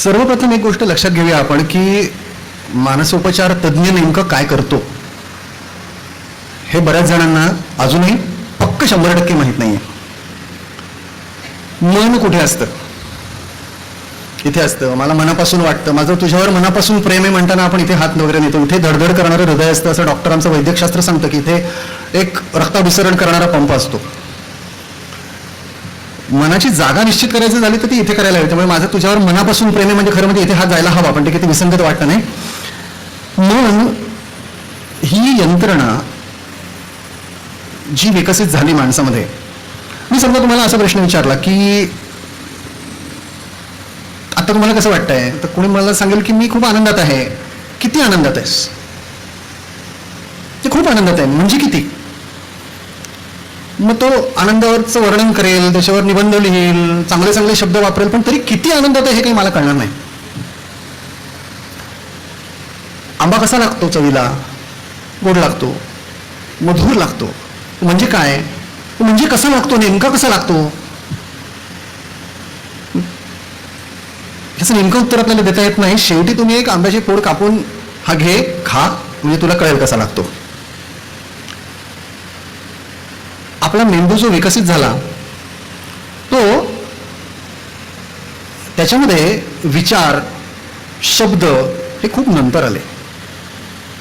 सर्वप्रथम एक गोष्ट लक्षात घेऊया आपण की मानसोपचार तज्ज्ञ नेमकं काय करतो हे बऱ्याच जणांना अजूनही पक्क 100% माहीत नाहीये. मन कुठे असतं? इथे असतं. मला मनापासून वाटतं, माझं तुझ्यावर मनापासून प्रेम आहे म्हणताना आपण इथे हात वगैरे नेतो. इथे धडधड करणारं हृदय असतं असं डॉक्टरांचं वैद्यकशास्त्र सांगतं की इथे एक रक्ताभिसरण करणारा पंप असतो. मनाची जागा निश्चित करायची झाली तर ती इथे करायला हवी. त्यामुळे माझं तुझ्यावर मनापासून प्रेम आहे म्हणजे खरं म्हणजे इथे हात जायला हवा, पण ते किती विसंगत वाटतं नाही. मन ही यंत्रणा जी विकसित झाली माणसामध्ये, मी समजा तुम्हाला असा प्रश्न विचारला की आता तुम्हाला कसं वाटतंय, तर कोणी मला सांगेल की मी खूप आनंदात आहे. किती आनंदात आहेस? ते खूप आनंदात आहे म्हणजे किती? मग तो आनंदावरचं वर्णन करेल, त्याच्यावर निबंध लिहिल, चांगले चांगले शब्द वापरेल, पण तरी किती आनंदात आहे हे काही मला कळणार नाही. आंबा कसा लागतो चवीला? गोड लागतो, मधुर लागतो. म्हणजे काय? म्हणजे कसा लागतो, नेमका कसा लागतो? ह्याचं नेमकं उत्तर आपल्याला देता येत नाही. शेवटी तुम्ही एक आंब्याची फोड कापून हा घे, खा, म्हणजे तुला कळेल कसा लागतो. आपला मेंदू जो विकसित झाला तो त्याच्यामध्ये विचार, शब्द हे खूप नंतर आले.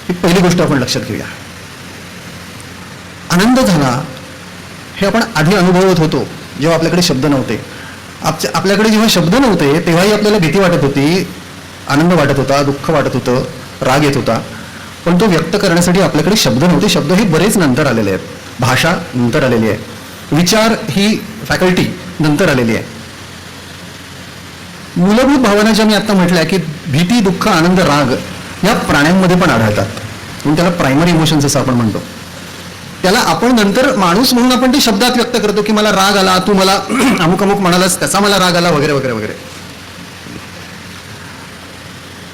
ही पहिली गोष्ट आपण लक्षात घेऊया. आनंद झाला हे आपण आधी अनुभवत होतो जेव्हा आपल्याकडे शब्द नव्हते. आपल्याकडे जेव्हा शब्द नव्हते तेव्हाही आपल्याला भीती वाटत होती, आनंद वाटत होता, दुःख वाटत होतं, राग येत होता, पण तो व्यक्त करण्यासाठी आपल्याकडे शब्द नव्हते. शब्द हे बरेच नंतर आलेले आहेत. भाषा नंतर आलेली आहे. विचार ही फॅकल्टी नंतर आलेली आहे. मूलभूत भावना ज्या मी आता म्हटल्या की भीती, दुःख, आनंद, राग या प्राण्यांमध्ये पण आढळतात. म्हणून त्याला प्रायमरी इमोशन्स असं आपण म्हणतो. त्याला आपण नंतर माणूस म्हणून आपण ते शब्दात व्यक्त करतो की मला राग आला, तू मला अमुक अमुक म्हणालास, त्याचा मला राग आला, वगैरे वगैरे वगैरे.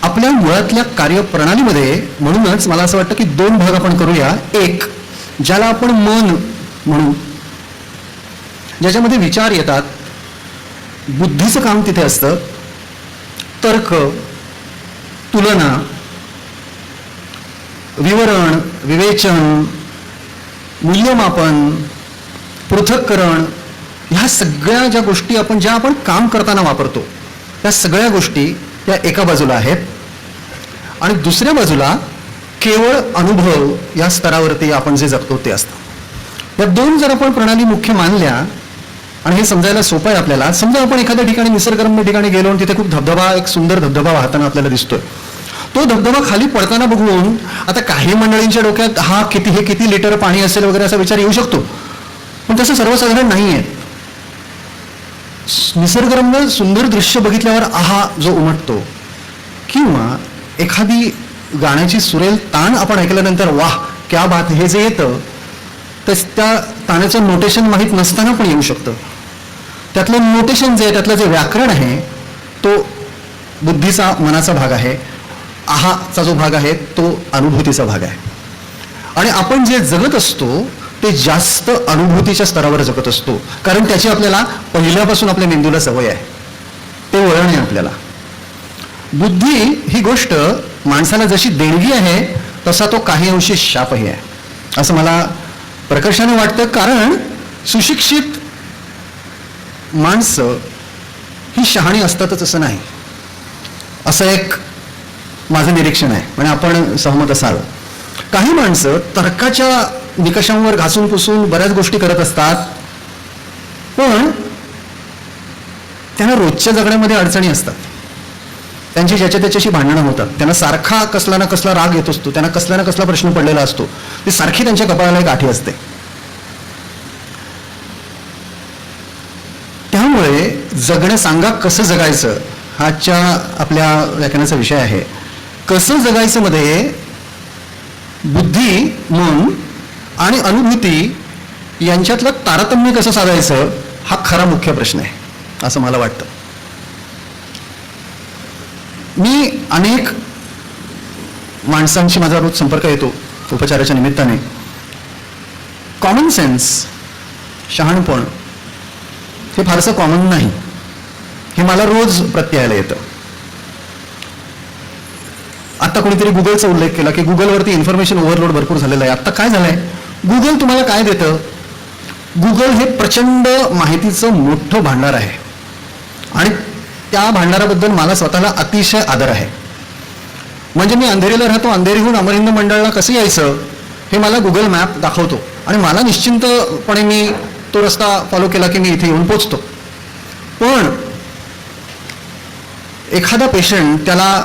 आपल्या मुळातल्या कार्यप्रणालीमध्ये म्हणूनच मला असं वाटतं की 2 भाग आपण करूया. एक ज्याला आपण मन म्हणू, ज्याच्यामध्ये विचार येतात, बुद्धीचं काम तिथे असतं, तर्क, तुलना, विवरण, विवेचन, मूल्यमापन, पृथक्करण, ह्या सगळ्या ज्या गोष्टी ज्या आपण काम करताना वापरतो त्या सगळ्या गोष्टी त्या एका बाजूला आहेत. आणि दुसऱ्या बाजूला केवळ अनुभव या स्तरावरती आपण जे जगतो ते असतं. या 2 जर आपण प्रणाली मुख्य मानल्या, आणि हे समजायला सोपं आहे आपल्याला. समजा आपण एखाद्या ठिकाणी निसर्गरम्य ठिकाणी गेलो आणि तिथे खूप धबधबा, एक सुंदर धबधबा वाहताना आपल्याला दिसतोय. तो धबधबा खाली पडताना बघून आता काही मंडळींच्या डोक्यात हे किती लिटर पाणी असेल वगैरे असा विचार येऊ शकतो, पण तसं सर्वसाधारण नाहीये. निसर्गरम्य सुंदर दृश्य बघितल्यावर जो उमटतो, किंवा एखादी गाण्याची सुरेल तान आपण ऐकल्यानंतर वाह क्या बात, हे जे येतं तर त्या ताण्याचं नोटेशन माहीत नसताना पण येऊ शकतं. त्यातलं नोटेशन जे आहे, त्यातलं जे व्याकरण आहे, तो बुद्धीचा, मनाचा भाग आहे. चा जो भाग आहे तो अनुभूतीचा भाग आहे. आणि आपण जे जगत असतो ते जास्त अनुभूतीच्या स्तरावर जगत असतो, कारण त्याची आपल्याला पहिल्यापासून आपल्या मेंदूला सवय आहे, ते वळण आहे आपल्याला. बुद्धी ही गोष्ट माणसाला जशी देणगी आहे तसा तो काही अंशी शापही आहे असं मला प्रकर्षाने वाटतं. कारण सुशिक्षित माणसं ही शहाणी असतातच असं नाही, असं एक माझं निरीक्षण आहे. म्हणजे आपण सहमत असाल. काही माणसं तर्काच्या निकषांवर घासून पुसून बऱ्याच गोष्टी करत असतात, पण त्यांना रोजच्या जगण्यामध्ये अडचणी असतात. त्यांची ज्याच्या त्याच्याशी भांडणं होतात. त्यांना सारखा कसला ना कसला राग येत असतो, त्यांना कसला ना कसला प्रश्न पडलेला असतो, ती सारखी त्यांच्या कपाळाला एक आठी असते. त्यामुळे जगणं सांगा कसं जगायचं हाच्या आपल्या व्याख्यानाचा विषय आहे. कसं जगायचं मध्ये बुद्धी, मन आणि अनुभूती यांच्यातलं तारतम्य कसं साधायचं हा खरा मुख्य प्रश्न आहे असं मला वाटतं. मी अनेक माणसांशी माझा रोज संपर्क येतो उपचाराच्या निमित्ताने. कॉमन सेन्स, शहाणपण हे फारसं कॉमन नाही, हे मला रोज प्रत्ययाला येतं. आता कोणीतरी गुगलचा उल्लेख केला की गुगलवरती इन्फॉर्मेशन ओव्हरलोड भरपूर झालेलं आहे. आता काय झालंय, गुगल तुम्हाला काय देतं? गुगल हे प्रचंड माहितीचं मोठं भांडार आहे आणि त्या भांडाराबद्दल मला स्वतःला अतिशय आदर आहे. म्हणजे मी अंधेरीला राहतो, अंधेरीहून अमरहिंद मंडळाला कसं यायचं हे मला गुगल मॅप दाखवतो आणि मला निश्चिंतपणे मी तो रस्ता फॉलो केला की मी इथे येऊन पोचतो. पण एखादा पेशंट त्याला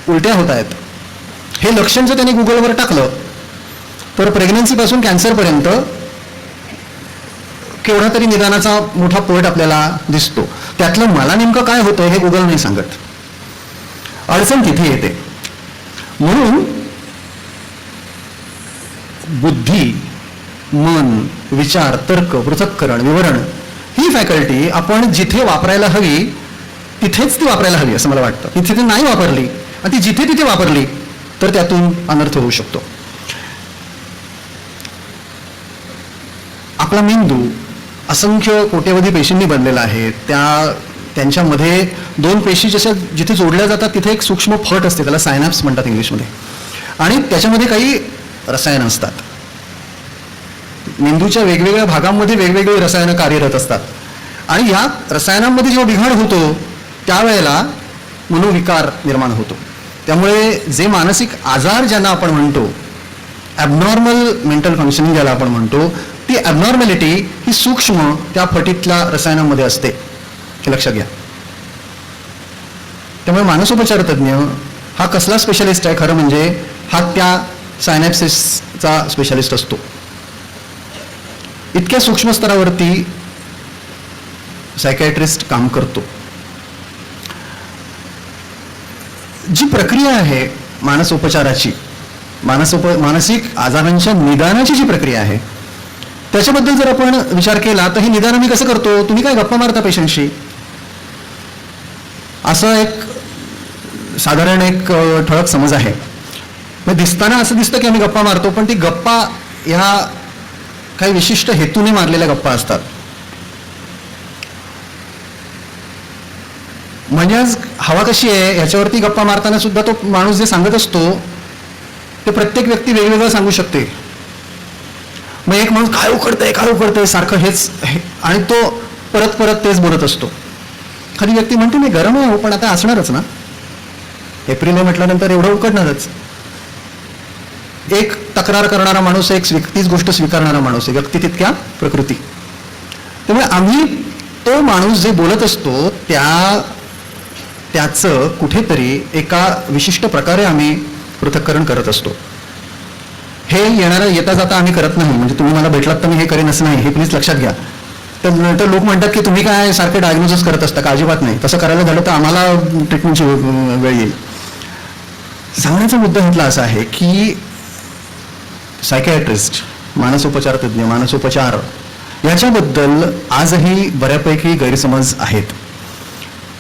उलट्या होत आहेत हे लक्षण जर त्याने गुगलवर टाकलं तर प्रेग्नन्सीपासून कॅन्सरपर्यंत केवढा तरी निदानाचा मोठा पट आपल्याला दिसतो. त्यातलं मला नेमकं काय होतं हे गुगल नाही सांगत. अडचण तिथे येते. म्हणून बुद्धी, मन, विचार, तर्क, पृथक्करण, विवरण ही फॅकल्टी आपण जिथे वापरायला हवी तिथेच ती वापरायला हवी असं मला वाटतं. तिथे ती नाही वापरली आणि ती जिथे तिथे वापरली तर त्यातून अनर्थ होऊ शकतो. आपला मेंदू असंख्य कोट्यवधी पेशींनी बनलेला आहे. त्यांच्यामध्ये दोन पेशी जशा जिथे जोडल्या जातात तिथे एक सूक्ष्म फट असते, त्याला सायनॅप्स म्हणतात इंग्लिशमध्ये, आणि त्याच्यामध्ये काही रसायनं असतात. मेंदूच्या वेगवेगळ्या भागांमध्ये वेगवेगळी रसायनं कार्यरत असतात आणि या रसायनांमध्ये जेव्हा बिघाड होतो त्यावेळेला मनोविकार निर्माण होतो. त्यामुळे जे मानसिक आजार ज्यांना आपण म्हणतो, ॲबनॉर्मल मेंटल फंक्शनिंग ज्याला आपण म्हणतो, ती ॲबनॉर्मॅलिटी ही सूक्ष्म त्या फटीतल्या रसायनांमध्ये असते, हे लक्षात घ्या. त्यामुळे मानसोपचार तज्ज्ञ हा कसला स्पेशलिस्ट आहे? खरं म्हणजे हा त्या सायनॅप्सिसचा स्पेशलिस्ट असतो. इतक्या सूक्ष्म स्तरावरती सायकॅट्रिस्ट काम करतो. जी प्रक्रिया आहे मानसोपचाराची, मानसिक आजारांच्या निदानाची जी प्रक्रिया आहे त्याच्याबद्दल जर आपण विचार केला तर ही निदान आम्ही कसं करतो? तुम्ही काय गप्पा मारता पेशंटशी, असं एक साधारण एक ठळक समज आहे. दिसताना असं दिसतं की आम्ही गप्पा मारतो, पण ती गप्पा ह्या काही विशिष्ट हेतूने मारलेल्या गप्पा असतात. म्हणजे आज हवा कशी आहे ह्याच्यावरती गप्पा मारताना सुद्धा तो माणूस जे सांगत असतो ते प्रत्येक व्यक्ती वेगवेगळं सांगू शकते. मग एक माणूस काय उकडतंय सारखं हेच, आणि तो परत परत तेच बोलत असतो. एखादी व्यक्ती म्हणते मी गरम आहे, पण आता असणारच ना, एप्रिल मे म्हटल्यानंतर एवढं उकडणारच. एक तक्रार करणारा माणूस, एक तीच गोष्ट स्वीकारणारा माणूस आहे. व्यक्ती तितक्या प्रकृती. त्यामुळे आम्ही तो माणूस जे बोलत असतो त्याचं कुठेतरी एका विशिष्ट प्रकारे आम्ही पृथक्करण करत असतो. हे येता जाता आम्ही करत नाही. म्हणजे तुम्ही मला भेटलात तर मी हे करेन असं नाही, हे प्लीज लक्षात घ्या. तर लोक म्हणतात की तुम्ही काय सारखे डायग्नोसिस करत असता का? अजिबात नाही. तसं करायला झालं तर आम्हाला ट्रीटमेंटची वेळ येईल. सांगण्याचा मुद्दा इथला असा आहे की सायकॅट्रिस्ट, मानसोपचार तज्ज्ञ, मानसोपचार याच्याबद्दल आजही बऱ्यापैकी गैरसमज आहेत.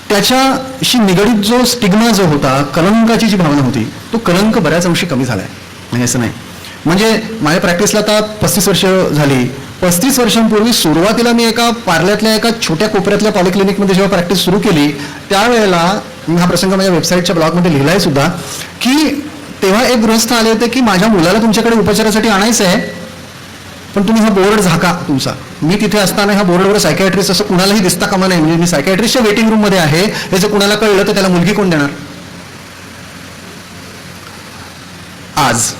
त्याच्याशी निगडीत जो स्टिग्मा जो होता, कलंकाची जी भावना होती, तो कलंक बऱ्याच अंशी कमी झालाय. म्हणजे असं नाही. म्हणजे माझ्या प्रॅक्टिसला आता 35 वर्ष झाली. 35 वर्षांपूर्वी सुरुवातीला मी एका पार्ल्यातल्या एका छोट्या कोपऱ्यातल्या पॉलिक्लिनिकमध्ये जेव्हा प्रॅक्टिस सुरू केली त्यावेळेला मी हा प्रसंग माझ्या वेबसाईटच्या ब्लॉगमध्ये लिहिलाय सुद्धा की तेव्हा एक गृहस्थ आले होते की माझ्या मुलाला तुमच्याकडे उपचारासाठी आणायचं आहे, पण तुम्ही हा बोर्ड झाका तुमचा. मी तिथे असताना ह्या बोर्डवर सायकॅट्रिस्ट असं कुणालाही दिसता कामा नाही. म्हणजे मी सायकॅट्रिस्टच्या वेटिंग रूममध्ये आहे हे जर कुणाला कळलं तर त्याला मुलगी कोण देणार? आज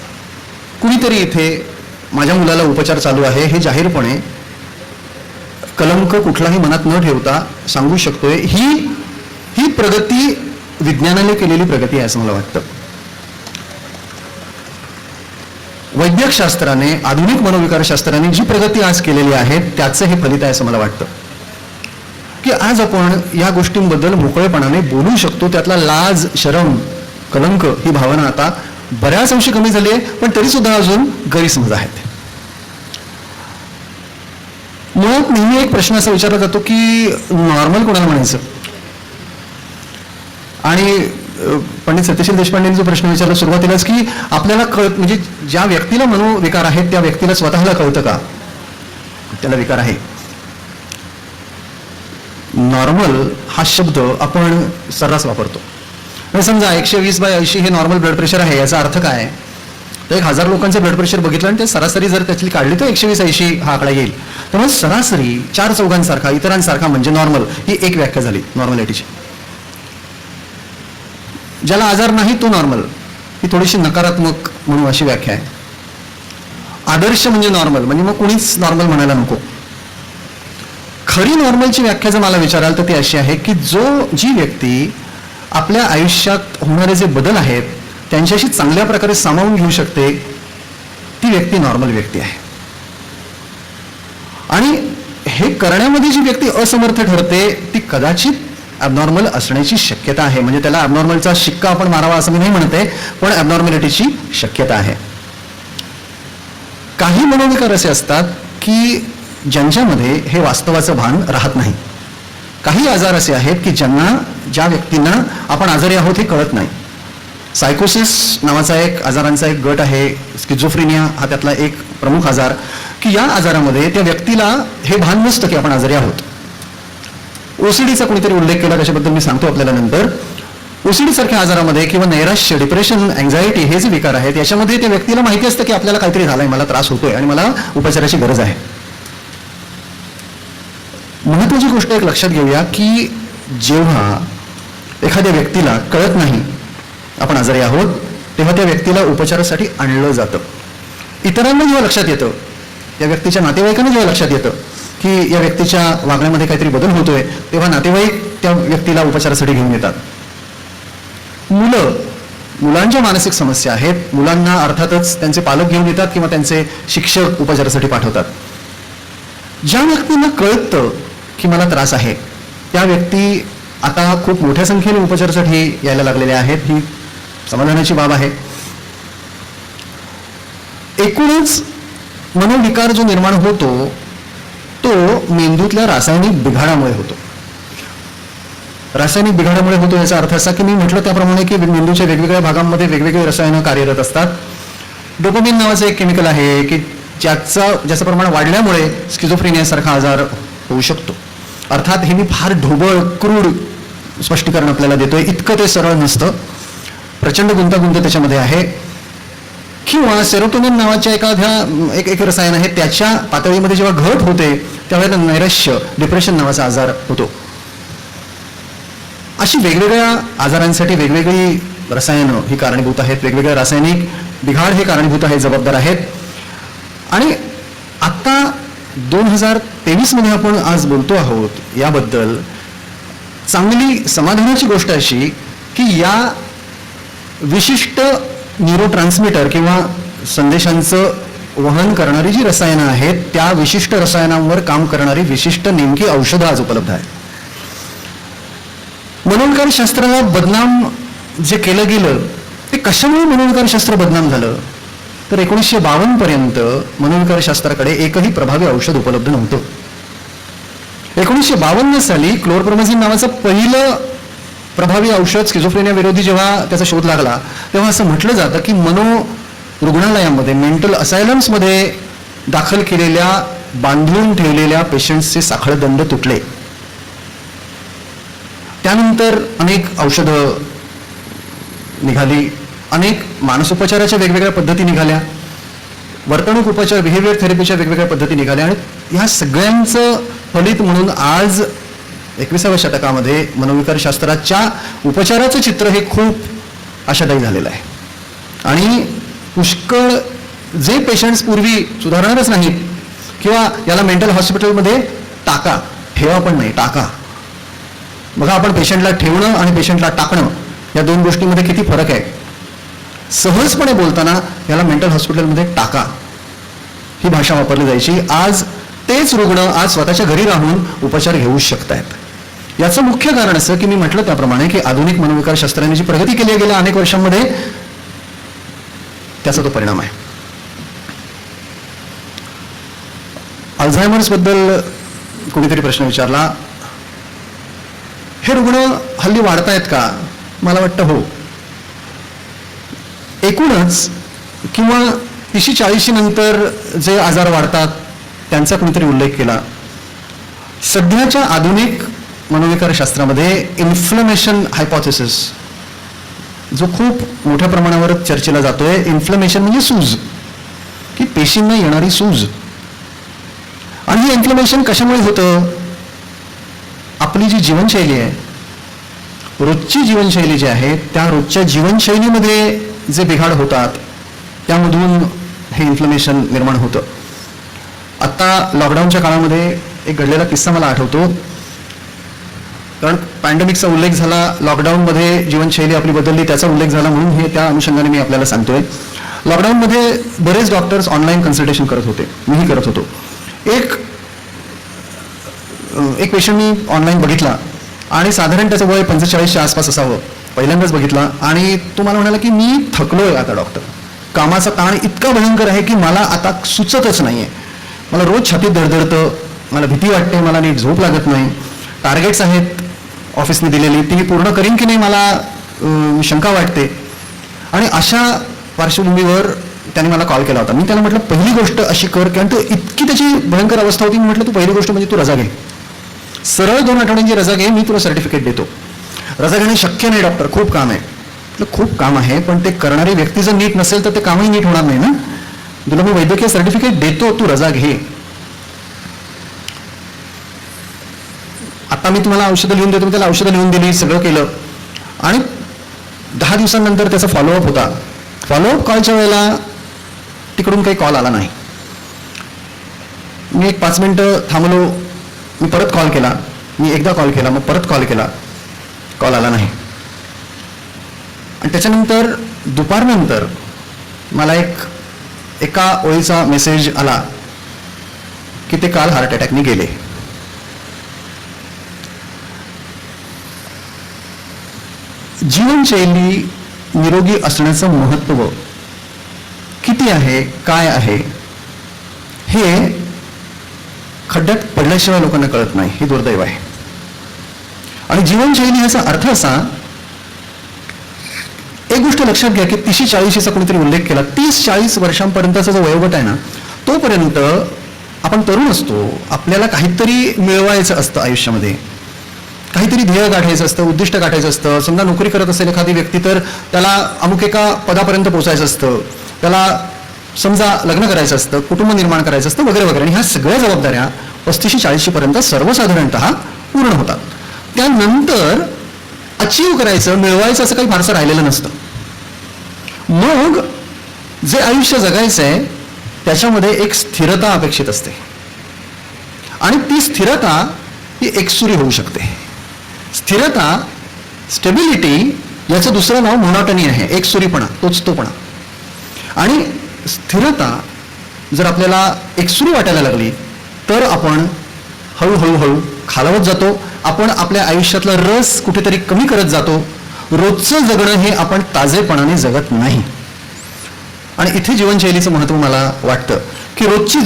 कुणीतरी इथे माझ्या मुलाला उपचार चालू आहे हे जाहीरपणे कलंक कुठलाही मनात न ठेवता सांगू शकतोय. ही प्रगती विज्ञानाने केलेली प्रगती आहे असं मला वाटतं. वैद्यकशास्त्राने, आधुनिक मनोविकारशास्त्राने जी प्रगती आज केलेली आहे त्याचं हे फलित आहे असं मला वाटतं की आज आपण या गोष्टींबद्दल मोकळेपणाने बोलू शकतो. त्यातला लाज, शरम, कलंक ही भावना आता बऱ्याच अंशी कमी झाली आहे, पण तरी सुद्धा अजून गैरसमज आहेत. मुळात नेहमी एक प्रश्न असा विचारला जातो की नॉर्मल कोणाला म्हणायचं? आणि पंडित सत्यशील देशपांडेंनी जो प्रश्न विचारला सुरुवातीलाच की आपल्याला म्हणजे ज्या व्यक्तीला मनोविकार आहेत त्या व्यक्तीला स्वतःला कळतं का त्याला विकार आहे? नॉर्मल हा शब्द आपण सर्रास वापरतो. म्हणजे समजा 120/80 हे नॉर्मल ब्लड प्रेशर आहे, याचा अर्थ काय? तर 1000 लोकांचं ब्लड प्रेशर बघितलं आणि ते सरासरी जर त्यातली काढली तर 120/80 हा आकडा येईल. त्यामुळे सरासरी 4 इतरांसारखा म्हणजे नॉर्मल, ही एक व्याख्या झाली नॉर्मॅलिटीची. ज्याला आजार नाही तो नॉर्मल, ही थोडीशी नकारात्मक म्हणून अशी व्याख्या आहे. आदर्श म्हणजे नॉर्मल, म्हणजे मग कुणीच नॉर्मल म्हणायला नको. खरी नॉर्मलची व्याख्या जर मला विचाराल तर ती अशी आहे की जी व्यक्ती आपल्या आयुष्यात होणारे जे बदल आहेत त्यांच्याशी चांगल्या प्रकारे सामावून घेऊ शकते, ती व्यक्ती नॉर्मल व्यक्ती आहे. आणि हे करण्यामध्ये जी व्यक्ती असमर्थ ठरते ती कदाचित ॲबनॉर्मल असण्याची शक्यता आहे. म्हणजे त्याला ॲबनॉर्मलचा शिक्का आपण मारावा असं मी नाही म्हणते, पण ॲबनॉर्मॅलिटीची शक्यता आहे. काही मनोविकार असे असतात की ज्यांच्यामध्ये हे वास्तवाचं भान राहत नाही. काही आजार असे आहेत की ज्या व्यक्तींना आपण आजारी आहोत हे कळत नाही. सायकोसिस नावाचा एक आजारांचा एक गट आहे, स्किझोफ्रेनिया हा त्यातला एक प्रमुख आजार, की या आजारामध्ये त्या व्यक्तीला हे भान नसतं की आपण आजारी आहोत. ओसीडीचा कोणीतरी उल्लेख केला, त्याच्याबद्दल मी सांगतो आपल्याला नंतर. ओसीडी सारख्या आजारामध्ये किंवा नैराश्य, डिप्रेशन, अँझायटी हे जे विकार आहेत याच्यामध्ये त्या व्यक्तीला माहिती असतं की आपल्याला काहीतरी झालंय, मला त्रास होतोय आणि मला उपचाराची गरज आहे. महत्वाची गोष्ट एक लक्षात घेऊया की जेव्हा एखाद्या व्यक्तीला कळत नाही आपण आजारी आहोत तेव्हा त्या व्यक्तीला उपचारासाठी आणलं जातं. इतरांना जेव्हा लक्षात येतं, त्या व्यक्तीच्या नातेवाईकांना जेव्हा लक्षात येतं की या व्यक्तीच्या वागण्यामध्ये काहीतरी बदल होतोय, तेव्हा नातेवाईक त्या व्यक्तीला उपचारासाठी घेऊन येतात. मुलांच्या मानसिक समस्या आहेत, मुलांना अर्थातच त्यांचे पालक घेऊन येतात किंवा त्यांचे शिक्षक उपचारासाठी पाठवतात. ज्या व्यक्तींना कळतं की मला त्रास आहे त्या व्यक्ती आता खूप मोठ्या संख्येने उपचारासाठी यायला लागलेल्या आहेत, ही समाधानाची बाब आहे. एकूणच मनोविकार जो निर्माण होतो तो मेंदूतल्या रासायनिक बिघाडामुळे होतो. रासायनिक बिघाडामुळे होतो याचा अर्थ असा की मी म्हटलं त्याप्रमाणे की मेंदूच्या वेगवेगळ्या भागांमध्ये वेगवेगळे रसायनं कार्यरत असतात. डोपामिन नावाचं एक केमिकल आहे की ज्याचं प्रमाण वाढल्यामुळे स्किझोफ्रेनियासारखा आजार होऊ शकतो. अर्थात हे मी फार ढोबळ क्रूड स्पष्टीकरण आपल्याला देतोय, इतकं ते सरळ नसतं, प्रचंड गुंतागुंत त्याच्यामध्ये आहे. किंवा सेरोटोनिन नावाच्या एक रसायन आहे, त्याच्या पातळीमध्ये जेव्हा घट होते त्यावेळेला नैराश्य, डिप्रेशन नावाचा आजार होतो. अशी वेगवेगळ्या आजारांसाठी वेगवेगळी रसायनं ही कारणीभूत आहेत, वेगवेगळे रासायनिक बिघाड हे कारणीभूत आहेत, जबाबदार आहेत. आणि आता 2023 मध्ये आपण आज बोलतो आहोत याबद्दल चांगली समाधानाची गोष्ट अशी की या विशिष्ट न्यूरोट्रान्समीटर किंवा संदेशांचं वहन करणारी जी रसायनं आहेत त्या विशिष्ट रसायनांवर काम करणारी विशिष्ट नेमकी औषधं आज उपलब्ध आहेत. मनोविकार शास्त्राला बदनाम जे केलं गेलं ते कशामुळे मनोविकार शास्त्र बदनाम झालं तर 1952 पर्यंत मनोविकार शास्त्राकडे एकही प्रभावी औषध उपलब्ध नव्हतं. 1952 साली क्लोरप्रोमाझिन नावाचं पहिलं प्रभावी औषध स्किझोफ्रेनिया विरोधी जेव्हा त्याचा शोध लागला तेव्हा असं म्हटलं जातं की रुग्णालयामध्ये मेंटल असायलम्समध्ये दाखल केलेल्या बांधून ठेवलेल्या पेशंट्सचे साखळे दंड तुटले. त्यानंतर अनेक औषधं निघाली, अनेक मानसोपचाराच्या वेगवेगळ्या पद्धती निघाल्या, वर्तणूक उपचार, बिहेवियर थेरपीच्या वेगवेगळ्या पद्धती निघाल्या आणि ह्या सगळ्यांचं फलित म्हणून आज 21व्या शतकामध्ये मनोविकार शास्त्राच्या उपचाराचं चित्र हे खूप आशादायी झालेलं आहे. आणि पुष्कळ जे पेशंट्स पूर्वी सुधारणारच नाहीत किंवा याला मेंटल हॉस्पिटलमध्ये टाका, ठेवा पण नाही, टाका. बघा, आपण पेशंटला ठेवणं आणि पेशंटला टाकणं या दोन गोष्टींमध्ये किती फरक आहे. सहजपणे बोलताना याला मेंटल हॉस्पिटलमध्ये टाका ही भाषा वापरली जायची. आज तेच रुग्ण आज स्वतःच्या घरी राहून उपचार घेऊ शकतायत. याचं मुख्य कारण असं की मी म्हटलं त्याप्रमाणे की आधुनिक मनोविकार शास्त्राने जी प्रगती केली आहे गेल्या अनेक वर्षांमध्ये त्याचा तो परिणाम आहे. अल्झायमर्स बद्दल कोणीतरी प्रश्न विचारला. हे रुग्ण हल्ली वाढतायत का? मला वाटतं हो. एकूणच किंवा 30-40 नंतर जे आजार वाढतात त्यांचा कोणीतरी उल्लेख केला. सध्याच्या आधुनिक मनोविकार शास्त्रामध्ये इन्फ्लमेशन हायपोथेसिस जो खूप मोठ्या प्रमाणावर चर्चेला जातोय, इन्फ्लमेशन म्हणजे सूज, की पेशींना येणारी सूज. आणि हे इन्फ्लमेशन कशामुळे होतं? आपली जी जीवनशैली आहे, रोजची जीवनशैली जी आहे, त्या रोजच्या जीवनशैलीमध्ये जे बिघाड होतात त्यामधून हे इन्फ्लमेशन निर्माण होतं. आत्ता लॉकडाऊनच्या काळामध्ये एक घडलेला किस्सा मला आठवतो, कारण पॅन्डेमिकचा उल्लेख झाला, लॉकडाऊनमध्ये जीवनशैली आपली बदलली त्याचा उल्लेख झाला, म्हणून हे त्या अनुषंगाने मी आपल्याला सांगतोय. लॉकडाऊनमध्ये बरेच डॉक्टर्स ऑनलाईन कन्सल्टेशन करत होते, मीही करत होतो. एक पेशंट मी ऑनलाईन बघितला आणि साधारण त्याचं वय 45च्या आसपास असावं, पहिल्यांदाच बघितला. आणि तो मला म्हणाला की मी थकलोय आता डॉक्टर, कामाचा ताण इतका भयंकर आहे की मला आता सुचतच नाहीये, मला रोज छातीत धडधडतं, मला भीती वाटते, मला नीट झोप लागत नाही, टार्गेट्स आहेत ऑफिसने दिलेली ती पूर्ण करीन की नाही मला शंका वाटते. आणि अशा पार्श्वभूमीवर त्याने मला कॉल केला होता. मी त्याला म्हटलं पहिली गोष्ट अशी कर, कारण तो इतकी त्याची भयंकर अवस्था होती, मी म्हटलं तू पहिली गोष्ट म्हणजे तू रजा घे, सरळ 2 आठवड्यांची रजा घे, मी तुला सर्टिफिकेट देतो. रजा घेणे शक्य नाही डॉक्टर, खूप काम आहे. खूप काम आहे, पण ते करणारी व्यक्ती जर नीट नसेल तर ते कामही नीट होणार नाही ना. तुला मी वैद्यकीय सर्टिफिकेट देतो, तू रजा घे. आता मी तुम्हाला औषधं लिहून देतो, त्याला औषधं लिहून दिली, सगळं केलं. आणि 10 दिवसांनंतर त्याचा फॉलोअप होता. फॉलोअप कॉलच्या वेळेला तिकडून काही कॉल आला नाही. मी एक 5 मिनिटं थांबलो, मी परत कॉल केला, मी एकदा कॉल केला, मग परत कॉल केला, कॉल आला नाही. आणि त्याच्यानंतर दुपारनंतर मला एका ओळीचा मेसेज आला की ते काल हार्ट अटॅकने गेले. जीवनशैली निरोगी असण्याचं महत्त्व किती आहे, काय आहे, हे खड्ड्यात पडल्याशिवाय लोकांना कळत नाही, हे दुर्दैव आहे. आणि जीवनशैली याचा अर्थ असा, एक गोष्ट लक्षात घ्या की 30-40चा कोणीतरी उल्लेख केला, 30-40 वर्षांपर्यंतचा जो वयोगट आहे ना, तोपर्यंत आपण तरुण असतो, आपल्याला काहीतरी मिळवायचं असतं आयुष्यामध्ये, काहीतरी ध्येय गाठायचं असतं, उद्दिष्ट गाठायचं असतं. समजा नोकरी करत असेल एखादी व्यक्ती तर त्याला अमुक एका पदापर्यंत पोहोचायचं असतं, त्याला समजा लग्न करायचं असतं, कुटुंब निर्माण करायचं असतं, वगैरे वगैरे. आणि ह्या सगळ्या जबाबदाऱ्या 35-40 पर्यंत सर्वसाधारणतः पूर्ण होतात. त्यानंतर अचीव करायचं, मिळवायचं असं काही फारसं राहिलेलं नसतं. मग जे आयुष्य जगायचं आहे त्याच्यामध्ये एक स्थिरता अपेक्षित असते, आणि ती स्थिरता ही एकसुरी होऊ शकते. स्थिरता, स्टेबिलिटी, याचं दुसरं नाव मोनोटनी आहे, एकसुरीपणा, तोचतोपणा. आणि स्थिरता जर आपल्याला एकसुरी वाटायला लागली तर आपण हळूहळू खालावत जातो, आपण आपल्या आयुष्यातला रस कुठेतरी कमी करत जातो, रोजचं जगणं हे आपण ताजेपणाने जगत नाही. आणि इथे जीवनशैलीचं महत्त्व मला वाटतं की रोजची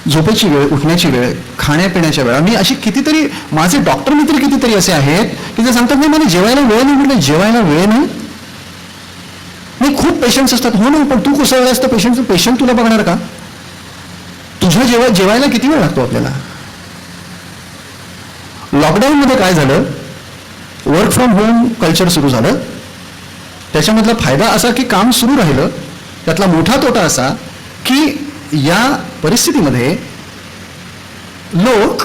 झोपेची वेळ, उठण्याची वेळ, खाण्यापिण्याच्या वेळा. मी अशी कितीतरी, माझे डॉक्टर मित्र कितीतरी असे आहेत की जे सांगतात नाही मला जेवायला वेळ नाही. म्हटलं जेवायला वेळ नाही? खूप पेशंट्स असतात. हो ना, पण तू कुसळला असतं पेशंट तुला बघणार का? तुझ्या जेवायला किती वेळ लागतो आपल्याला? लॉकडाऊनमध्ये काय झालं, वर्क फ्रॉम होम कल्चर सुरू झालं. त्याच्यामधला फायदा असा की काम सुरू राहिलं, त्यातला मोठा तोटा असा की या परिस्थितीमध्ये लोक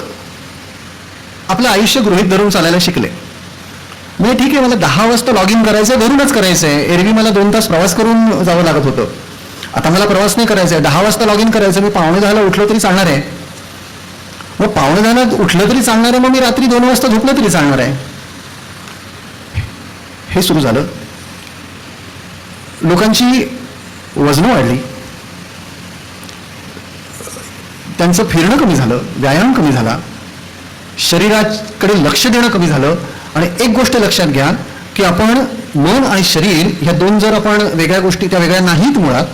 आपलं आयुष्य गृहीत धरून चालायला शिकले. म्हणजे ठीक आहे, मला 10 वाजता लॉग इन करायचंय, घरूनच करायचंय. एरवी मला 2 तास प्रवास करून जावं लागत होतं, आता मला प्रवास नाही करायचा आहे, 10 वाजता लॉग इन करायचं. मी 9:45ला उठलो तरी चालणार आहे, मग 9:45ला उठलं तरी चालणार आहे, मग मी रात्री 2 वाजता झोपलं तरी चालणार आहे. हे सुरू झालं. लोकांची वजनं वाढली, त्यांचं फिरणं कमी झालं, व्यायाम कमी झाला, शरीराकडे लक्ष देणं कमी झालं. आणि एक गोष्ट लक्षात घ्या की आपण मन आणि शरीर ह्या 2 जर आपण वेगळ्या गोष्टी, त्या वेगळ्या नाहीत मुळात,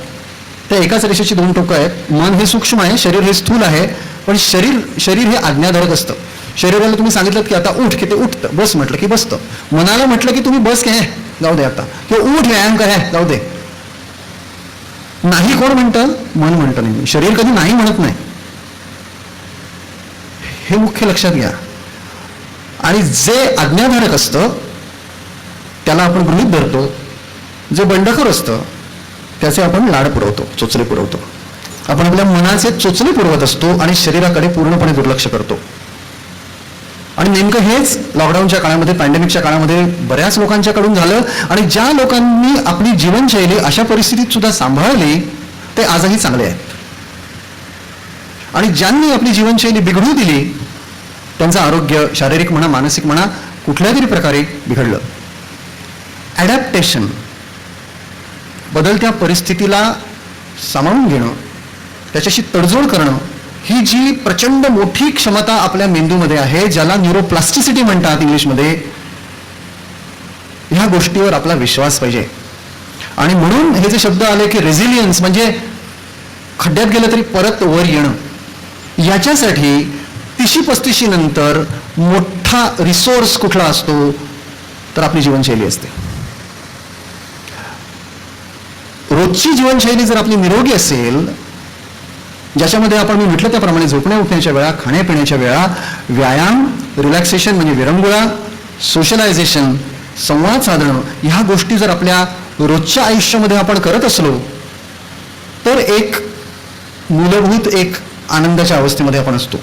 त्या एकाच रेषेची 2 टोकं आहेत. मन हे सूक्ष्म आहे, शरीर हे स्थूल आहे. पण शरीर हे आज्ञाधारक असतं. शरीराला तुम्ही सांगितलं की आता उठ, की ते उठतं, बस म्हटलं की बसतं. मनाला म्हटलं की तुम्ही बस काय जाऊ दे आता, किंवा उठ व्यायाम काय जाऊ दे. नाही कोण म्हणतं? मन म्हणतं नाही. शरीर कधी नाही म्हणत नाही, हे मुख्य लक्षात घ्या. आणि जे आज्ञाधारक असतं त्याला आपण गृहीत धरतो. जे बंडखोर असतं त्याचे आपण लाड पुरवतो, चोचले पुरवतो. आपण आपल्या मनाचे चोचले पुरवत असतो आणि शरीराकडे पूर्णपणे दुर्लक्ष करतो. आणि नेमकं हेच लॉकडाऊनच्या काळामध्ये, पॅन्डेमिकच्या काळामध्ये बऱ्याच लोकांच्याकडून झालं. आणि ज्या लोकांनी आपली जीवनशैली अशा परिस्थितीत सुद्धा सांभाळली ते आजही चांगले आहेत. आणि ज्यांनी आपली जीवनशैली बिघडू दिली त्यांचं आरोग्य शारीरिक म्हणा मानसिक म्हणा कुठल्या तरी प्रकारे बिघडलं. ॲडॅप्टेशन, बदलत्या परिस्थितीला सामावून घेणं, त्याच्याशी तडजोड करणं, ही जी प्रचंड मोठी क्षमता आपल्या मेंदूमध्ये आहे, ज्याला न्यूरोप्लास्टिसिटी म्हणतात इंग्लिशमध्ये, ह्या गोष्टीवर आपला विश्वास पाहिजे. आणि म्हणून हे जे शब्द आले की रेझिलियन्स म्हणजे खड्ड्यात गेलं तरी परत वर येणं, याच्यासाठी 30-35 नंतर मोठा रिसोर्स कुठला असतो तर आपली जीवनशैली असते. रोजची जीवनशैली जर आपली निरोगी असेल, ज्याच्यामध्ये आपण मी म्हटलं त्याप्रमाणे झोपण्या उठण्याच्या वेळा, खाण्यापिण्याच्या वेळा, व्यायाम, रिलॅक्सेशन म्हणजे विरंगुळा, सोशलायझेशन, संवाद साधणं, ह्या गोष्टी जर आपल्या रोजच्या आयुष्यामध्ये आपण करत असलो तर एक मूलभूत एक आनंदाच्या अवस्थेमध्ये आपण असतो.